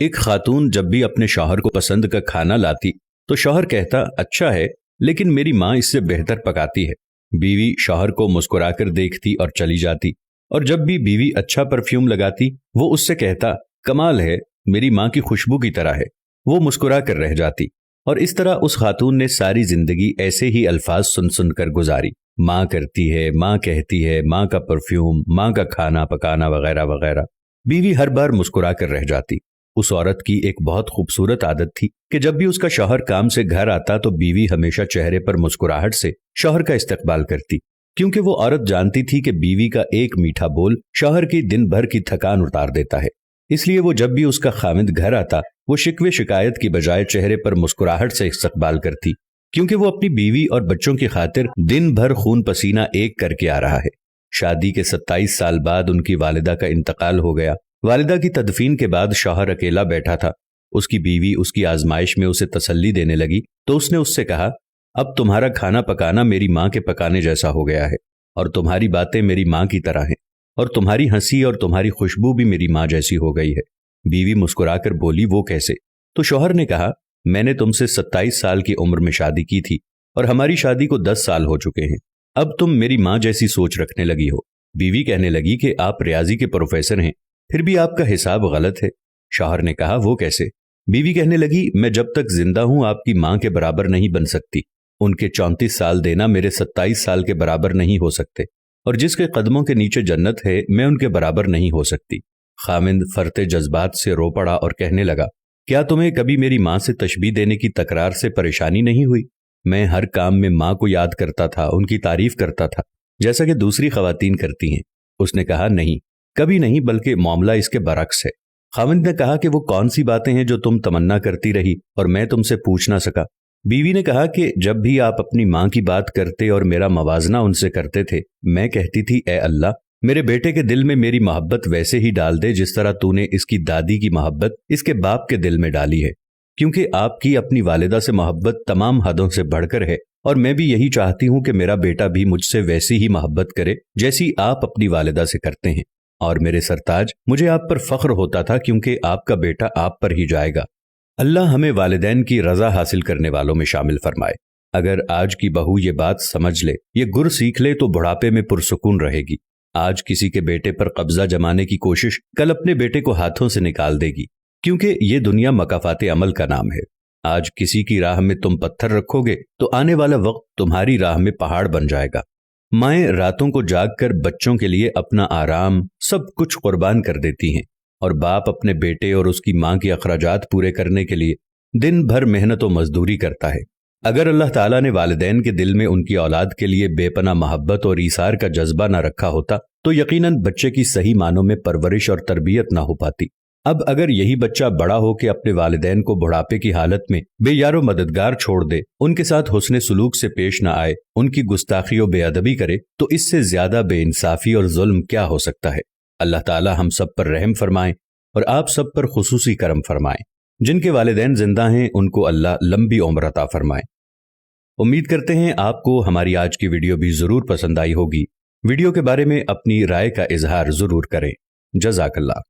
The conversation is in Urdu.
ایک خاتون جب بھی اپنے شوہر کو پسند کا کھانا لاتی تو شوہر کہتا اچھا ہے لیکن میری ماں اس سے بہتر پکاتی ہے۔ بیوی شوہر کو مسکرا کر دیکھتی اور چلی جاتی، اور جب بھی بیوی اچھا پرفیوم لگاتی وہ اس سے کہتا کمال ہے، میری ماں کی خوشبو کی طرح ہے۔ وہ مسکرا کر رہ جاتی، اور اس طرح اس خاتون نے ساری زندگی ایسے ہی الفاظ سن سن کر گزاری، ماں کرتی ہے، ماں کہتی ہے، ماں کا پرفیوم، ماں کا کھانا پکانا وغیرہ وغیرہ۔ بیوی ہر بار مسکرا کر رہ جاتی۔ اس عورت کی ایک بہت خوبصورت عادت تھی کہ جب بھی اس کا شوہر کام سے گھر آتا تو بیوی ہمیشہ چہرے پر مسکراہٹ سے شوہر کا استقبال کرتی، کیونکہ وہ عورت جانتی تھی کہ بیوی کا ایک میٹھا بول شوہر کی دن بھر کی تھکان اتار دیتا ہے۔ اس لیے وہ جب بھی اس کا خاوند گھر آتا وہ شکوے شکایت کی بجائے چہرے پر مسکراہٹ سے استقبال کرتی، کیونکہ وہ اپنی بیوی اور بچوں کی خاطر دن بھر خون پسینہ ایک کر کے آ رہا ہے۔ شادی کے 27 سال بعد ان کی والدہ کا انتقال ہو گیا۔ والدہ کی تدفین کے بعد شوہر اکیلا بیٹھا تھا۔ اس کی بیوی اس کی آزمائش میں اسے تسلی دینے لگی تو اس نے اس سے کہا اب تمہارا کھانا پکانا میری ماں کے پکانے جیسا ہو گیا ہے، اور تمہاری باتیں میری ماں کی طرح ہیں، اور تمہاری ہنسی اور تمہاری خوشبو بھی میری ماں جیسی ہو گئی ہے۔ بیوی مسکرا کر بولی وہ کیسے؟ تو شوہر نے کہا میں نے تم سے 27 سال کی عمر میں شادی کی تھی اور ہماری شادی کو 10 سال ہو چکے ہیں، اب تم میری ماں جیسی سوچ رکھنے لگی ہو۔ بیوی کہنے لگی کہ آپ ریاضی کے پروفیسر ہیں، پھر بھی آپ کا حساب غلط ہے۔ شوہر نے کہا وہ کیسے؟ بیوی کہنے لگی میں جب تک زندہ ہوں آپ کی ماں کے برابر نہیں بن سکتی، ان کے 34 سال دینا میرے 27 سال کے برابر نہیں ہو سکتے، اور جس کے قدموں کے نیچے جنت ہے میں ان کے برابر نہیں ہو سکتی۔ خاوند فرتے جذبات سے رو پڑا اور کہنے لگا کیا تمہیں کبھی میری ماں سے تشبیہ دینے کی تکرار سے پریشانی نہیں ہوئی؟ میں ہر کام میں ماں کو یاد کرتا تھا، ان کی تعریف کرتا تھا جیسا کہ دوسری خواتین کرتی ہیں۔ اس نے کہا نہیں، کبھی نہیں، بلکہ معاملہ اس کے برعکس ہے۔ خاوند نے کہا کہ وہ کون سی باتیں ہیں جو تم تمنا کرتی رہی اور میں تم سے پوچھ نہ سکا؟ بیوی نے کہا کہ جب بھی آپ اپنی ماں کی بات کرتے اور میرا موازنہ ان سے کرتے تھے میں کہتی تھی اے اللہ میرے بیٹے کے دل میں میری محبت ویسے ہی ڈال دے جس طرح تو نے اس کی دادی کی محبت اس کے باپ کے دل میں ڈالی ہے، کیونکہ آپ کی اپنی والدہ سے محبت تمام حدوں سے بڑھ کر ہے، اور میں بھی یہی چاہتی ہوں کہ میرا بیٹا بھی مجھ سے ویسی ہی محبت کرے جیسی آپ اپنی والدہ سے کرتے ہیں۔ اور میرے سرتاج مجھے آپ پر فخر ہوتا تھا کیونکہ آپ کا بیٹا آپ پر ہی جائے گا۔ اللہ ہمیں والدین کی رضا حاصل کرنے والوں میں شامل فرمائے۔ اگر آج کی بہو یہ بات سمجھ لے، یہ گر سیکھ لے تو بڑھاپے میں پرسکون رہے گی۔ آج کسی کے بیٹے پر قبضہ جمانے کی کوشش کل اپنے بیٹے کو ہاتھوں سے نکال دے گی، کیونکہ یہ دنیا مکافات عمل کا نام ہے۔ آج کسی کی راہ میں تم پتھر رکھو گے تو آنے والا وقت تمہاری راہ میں پہاڑ بن جائے گا۔ مائیں راتوں کو جاگ کر بچوں کے لیے اپنا آرام سب کچھ قربان کر دیتی ہیں، اور باپ اپنے بیٹے اور اس کی ماں کے اخراجات پورے کرنے کے لیے دن بھر محنت و مزدوری کرتا ہے۔ اگر اللہ تعالیٰ نے والدین کے دل میں ان کی اولاد کے لیے بے پناہ محبت اور ایثار کا جذبہ نہ رکھا ہوتا تو یقیناً بچے کی صحیح معنوں میں پرورش اور تربیت نہ ہو پاتی۔ اب اگر یہی بچہ بڑا ہو کے اپنے والدین کو بڑھاپے کی حالت میں بے یار و مددگار چھوڑ دے، ان کے ساتھ حسن سلوک سے پیش نہ آئے، ان کی گستاخی و بے ادبی کرے، تو اس سے زیادہ بے انصافی اور ظلم کیا ہو سکتا ہے؟ اللہ تعالیٰ ہم سب پر رحم فرمائیں اور آپ سب پر خصوصی کرم فرمائیں۔ جن کے والدین زندہ ہیں ان کو اللہ لمبی عمر عطا فرمائے۔ امید کرتے ہیں آپ کو ہماری آج کی ویڈیو بھی ضرور پسند آئی ہوگی۔ ویڈیو کے بارے میں اپنی رائے کا اظہار ضرور کریں۔ جزاک اللہ۔